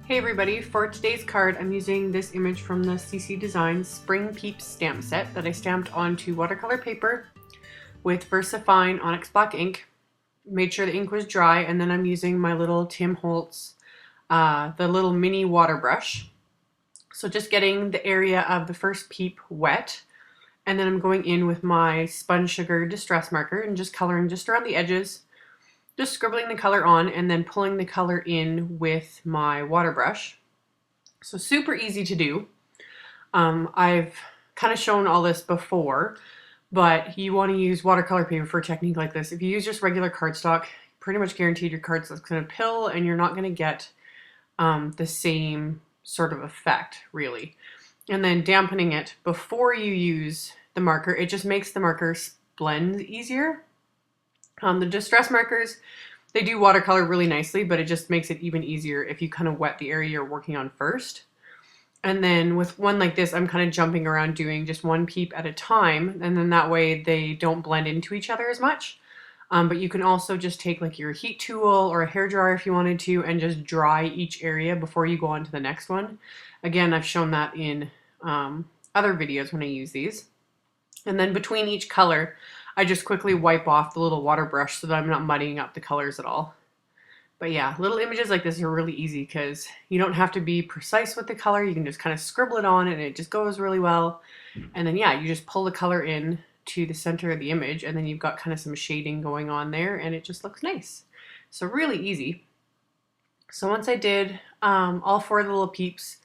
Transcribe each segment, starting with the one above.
Hey everybody, for today's card I'm using this image from the CC Designs Spring Peeps stamp set that I stamped onto watercolor paper with VersaFine Onyx Black ink. Made sure the ink was dry, and then I'm using my little Tim Holtz, the little mini water brush. So just getting the area of the first peep wet, and then I'm going in with my Spun Sugar Distress marker and just coloring just around the edges. Just scribbling the color on and then pulling the color in with my water brush. So super easy to do. I've kind of shown all this before, but you want to use watercolor paper for a technique like this. If you use just regular cardstock, pretty much guaranteed your cardstock's going to pill and you're not going to get the same sort of effect, really. And then dampening it before you use the marker, it just makes the marker blend easier. The distress markers, they do watercolor really nicely, but it just makes it even easier if you kind of wet the area you're working on first. And then with one like this, I'm kind of jumping around doing just one peep at a time, and then that way they don't blend into each other as much. But you can also just take like your heat tool or a hairdryer if you wanted to and just dry each area before you go on to the next one. Again, I've shown that in other videos when I use these. And then between each color, I just quickly wipe off the little water brush so that I'm not muddying up the colors at all. But yeah, little images like this are really easy because you don't have to be precise with the color. You can just kind of scribble it on and it just goes really well. And then yeah, you just pull the color in to the center of the image and then you've got kind of some shading going on there and it just looks nice. So really easy. So once I did all four of the little peeps,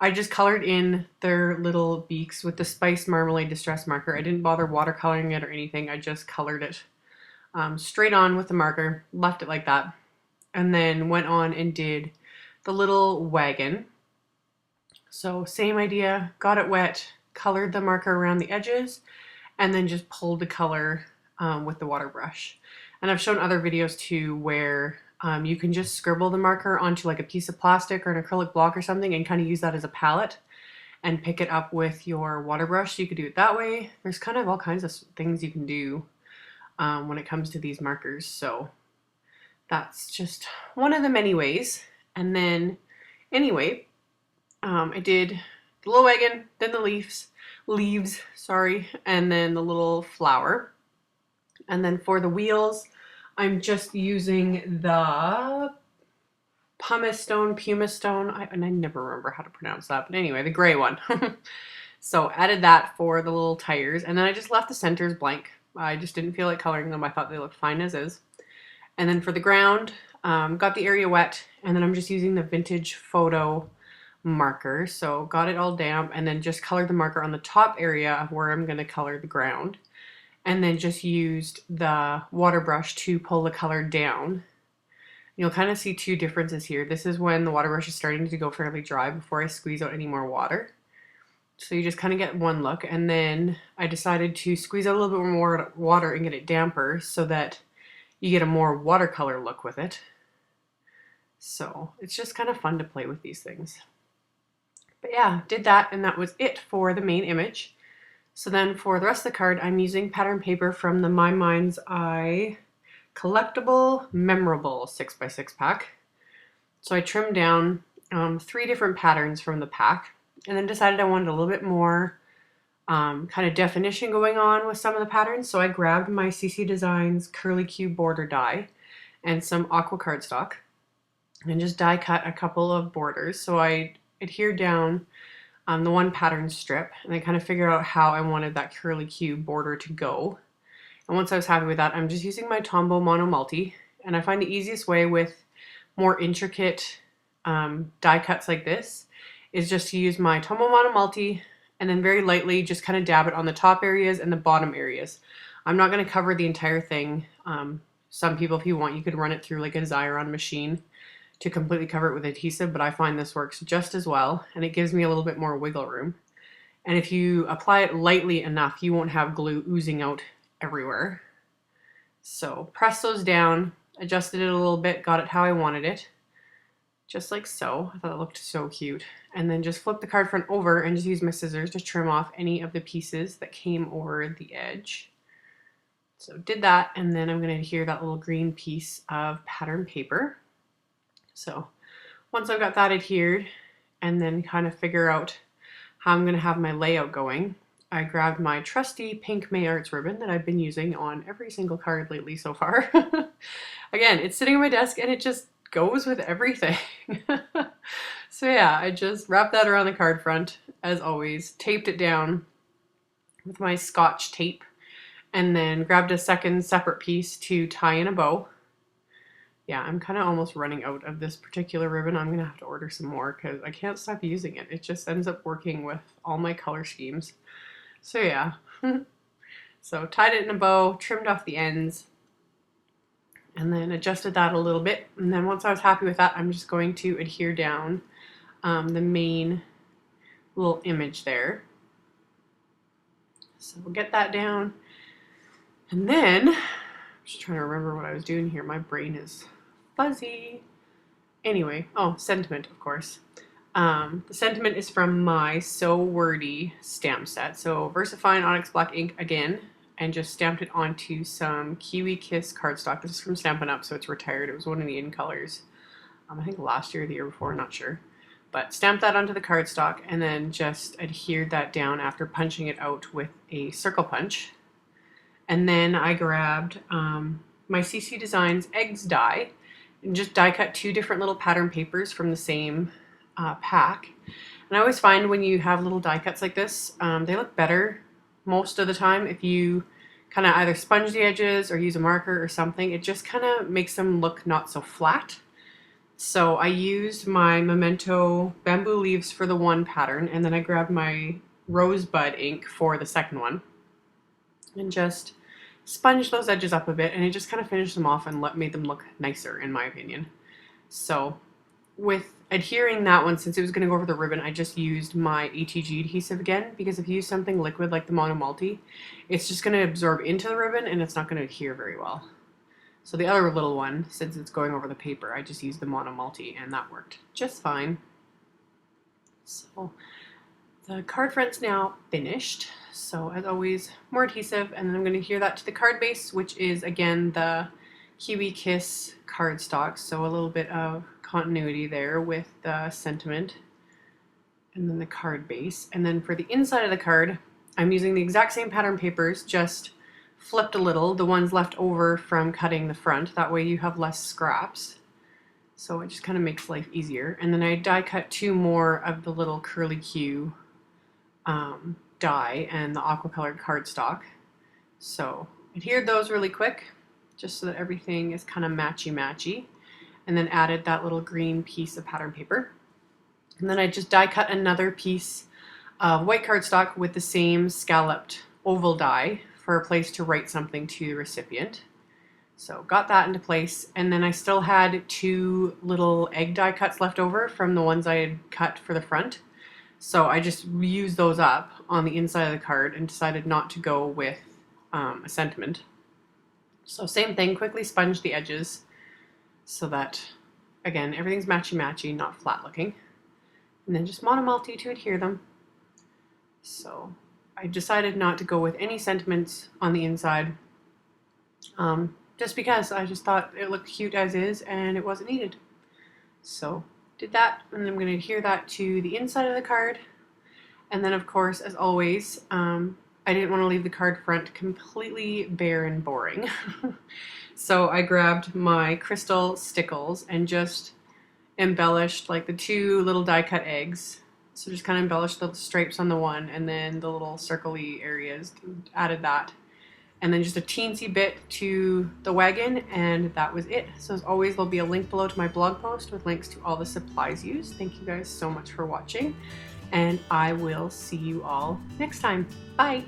I just colored in their little beaks with the Spice Marmalade Distress marker. I didn't bother watercoloring it or anything. I just colored it straight on with the marker, left it like that, and then went on and did the little wagon. So same idea, got it wet, colored the marker around the edges, and then just pulled the color with the water brush. And I've shown other videos too where you can just scribble the marker onto like a piece of plastic or an acrylic block or something and kind of use that as a palette and pick it up with your water brush. So you could do it that way. There's kind of all kinds of things you can do when it comes to these markers. So that's just one of the many ways. And then anyway, I did the little wagon, then the leaves, sorry, and then the little flower. And then for the wheels, I'm just using the pumice stone, and I never remember how to pronounce that, but anyway, the gray one. So added that for the little tires, and then I just left the centers blank. I just didn't feel like coloring them. I thought they looked fine as is. And then for the ground, got the area wet, and then I'm just using the Vintage Photo marker. So got it all damp, and then just colored the marker on the top area of where I'm going to color the ground. And then just used the water brush to pull the color down. You'll kind of see two differences here. This is when the water brush is starting to go fairly dry before I squeeze out any more water. So you just kind of get one look, and then I decided to squeeze out a little bit more water and get it damper so that you get a more watercolor look with it. So it's just kind of fun to play with these things. But yeah, did that, and that was it for the main image. So then for the rest of the card, I'm using pattern paper from the My Mind's Eye Collectible Memorable 6x6 pack. So I trimmed down 3 different patterns from the pack and then decided I wanted a little bit more kind of definition going on with some of the patterns. So I grabbed my CC Designs Curly Q border die and some aqua cardstock and just die cut a couple of borders. So I adhered down the one pattern strip, and I kind of figured out how I wanted that curly Q border to go. And once I was happy with that, I'm just using my Tombow Mono Multi, and I find the easiest way with more intricate die cuts like this is just to use my Tombow Mono Multi and then very lightly just kind of dab it on the top areas and the bottom areas. I'm not going to cover the entire thing. Some people, if you want, you could run it through like a Xyron machine to completely cover it with adhesive, but I find this works just as well, and it gives me a little bit more wiggle room. And if you apply it lightly enough, you won't have glue oozing out everywhere. So press those down, adjusted it a little bit, got it how I wanted it, just like so. I thought it looked so cute. And then just flip the card front over and just use my scissors to trim off any of the pieces that came over the edge. So did that, and then I'm going to adhere that little green piece of pattern paper. So Once I've got that adhered and then kind of figure out how I'm going to have my layout going, I grabbed my trusty pink AmyR's ribbon that I've been using on every single card lately so far. Again, it's sitting on my desk and it just goes with everything. So yeah, I just wrapped that around the card front, as always, taped it down with my Scotch tape, and then grabbed a second separate piece to tie in a bow. Yeah, I'm kind of almost running out of this particular ribbon. I'm going to have to order some more because I can't stop using it. It just ends up working with all my color schemes. So yeah, so tied it in a bow, trimmed off the ends, and then adjusted that a little bit. And then once I was happy with that, I'm just going to adhere down the main little image there. So we'll get that down. And then, I'm just trying to remember what I was doing here. My brain is fuzzy. Anyway, oh, sentiment, of course. The sentiment is from my So Wordy stamp set. So VersaFine Onyx Black ink again, and just stamped it onto some Kiwi Kiss cardstock. This is from Stampin' Up, so it's retired. It was one of the in colors. I think last year or the year before, not sure. But stamped that onto the cardstock and then just adhered that down after punching it out with a circle punch. And then I grabbed my CC Designs Eggs die and just die cut 2 different little pattern papers from the same pack. And I always find when you have little die cuts like this, they look better most of the time if you kind of either sponge the edges or use a marker or something. It just kind of makes them look not so flat. So I used my Memento Bamboo Leaves for the one pattern, and then I grabbed my Rosebud ink for the second one and just sponged those edges up a bit, and it just kind of finished them off and made them look nicer, in my opinion. So with adhering that one, since it was going to go over the ribbon, I just used my ATG adhesive again, because if you use something liquid like the Mono Multi, it's just going to absorb into the ribbon and it's not going to adhere very well. So the other little one, since it's going over the paper, I just used the Mono Multi and that worked just fine. So the card front's now finished. So as always, more adhesive, and then I'm going to adhere that to the card base, which is again the Kiwi Kiss cardstock. So a little bit of continuity there with the sentiment and then the card base. And then for the inside of the card, I'm using the exact same pattern papers, just flipped a little, the ones left over from cutting the front. That way you have less scraps. So it just kind of makes life easier. And then I die cut 2 more of the little curly Q die and the aqua colored cardstock. So adhered those really quick, just so that everything is kind of matchy-matchy. And then added that little green piece of pattern paper. And then I just die cut another piece of white cardstock with the same scalloped oval die for a place to write something to the recipient. So got that into place, and then I still had 2 little egg die cuts left over from the ones I had cut for the front. So I just reused those up on the inside of the card and decided not to go with a sentiment. So same thing, quickly sponge the edges so that, again, everything's matchy-matchy, not flat looking. And then just Mono Multi to adhere them. So I decided not to go with any sentiments on the inside, just because I just thought it looked cute as is and it wasn't needed. So did that, and I'm going to adhere that to the inside of the card. And then of course, as always, I didn't want to leave the card front completely bare and boring. So I grabbed my crystal stickles and just embellished like the 2 little die cut eggs. So just kind of embellished the stripes on the one, and then the little circle-y areas, added that. And then just a teensy bit to the wagon, and that was it. So as always, there'll be a link below to my blog post with links to all the supplies used. Thank you guys so much for watching, and I will see you all next time. Bye!